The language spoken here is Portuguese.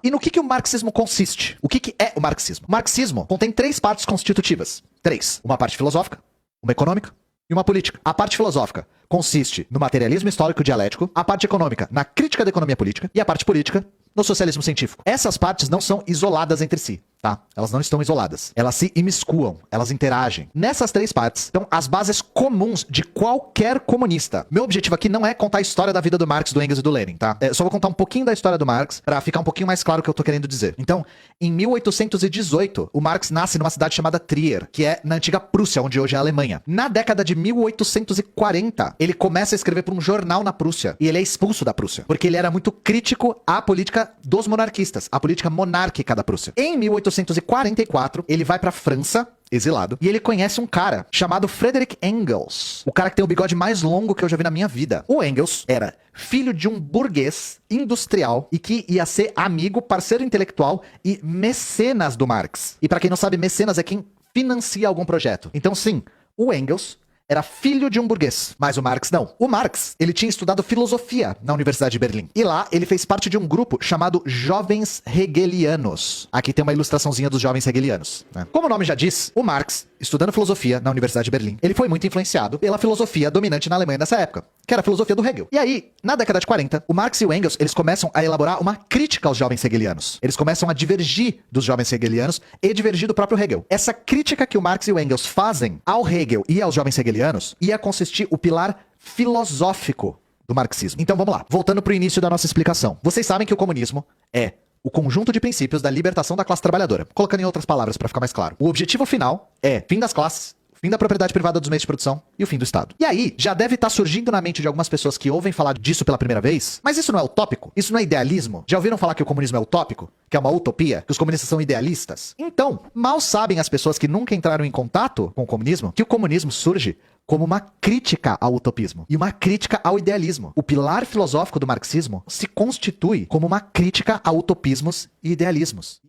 E no que o marxismo consiste? O que é o marxismo? O marxismo contém 3 partes constitutivas. 3. Uma parte filosófica, uma econômica e uma política. A parte filosófica consiste no materialismo histórico dialético, a parte econômica na crítica da economia política e a parte política no socialismo científico. Essas partes não são isoladas entre si, tá? Elas não estão isoladas. Elas se imiscuam, elas interagem. Nessas 3 partes estão as bases comuns de qualquer comunista. Meu objetivo aqui não é contar a história da vida do Marx, do Engels e do Lenin, tá? Só vou contar um pouquinho da história do Marx pra ficar um pouquinho mais claro o que eu tô querendo dizer. Então, em 1818, o Marx nasce numa cidade chamada Trier, que é na antiga Prússia, onde hoje é a Alemanha. Na década de 1840, ele começa a escrever para um jornal na Prússia. E ele é expulso da Prússia, porque ele era muito crítico à política dos monarquistas, à política monárquica da Prússia. Em 1844, ele vai pra França, exilado, e ele conhece um cara chamado Friedrich Engels. O cara que tem o bigode mais longo que eu já vi na minha vida. O Engels era filho de um burguês industrial e que ia ser amigo, parceiro intelectual e mecenas do Marx. E pra quem não sabe, mecenas é quem financia algum projeto. Então sim, o Engels era filho de um burguês, mas o Marx não. O Marx, ele tinha estudado filosofia na Universidade de Berlim. E lá, ele fez parte de um grupo chamado Jovens Hegelianos. Aqui tem uma ilustraçãozinha dos Jovens Hegelianos, né? Como o nome já diz, o Marx, estudando filosofia na Universidade de Berlim, ele foi muito influenciado pela filosofia dominante na Alemanha nessa época, que era a filosofia do Hegel. E aí, na década de 40, o Marx e o Engels, eles começam a elaborar uma crítica aos Jovens Hegelianos. Eles começam a divergir dos Jovens Hegelianos e divergir do próprio Hegel. Essa crítica que o Marx e o Engels fazem ao Hegel e aos Jovens Hegelianos ia consistir o pilar filosófico do marxismo. Então vamos lá, voltando para o início da nossa explicação. Vocês sabem que o comunismo é o conjunto de princípios da libertação da classe trabalhadora. Colocando em outras palavras para ficar mais claro. O objetivo final é fim das classes, fim da propriedade privada dos meios de produção e o fim do Estado. E aí, já deve estar surgindo na mente de algumas pessoas que ouvem falar disso pela primeira vez, mas isso não é utópico? Isso não é idealismo? Já ouviram falar que o comunismo é utópico? Que é uma utopia? Que os comunistas são idealistas? Então, mal sabem as pessoas que nunca entraram em contato com o comunismo que o comunismo surge como uma crítica ao utopismo e uma crítica ao idealismo. O pilar filosófico do marxismo se constitui como uma crítica a utopismos e idealismos.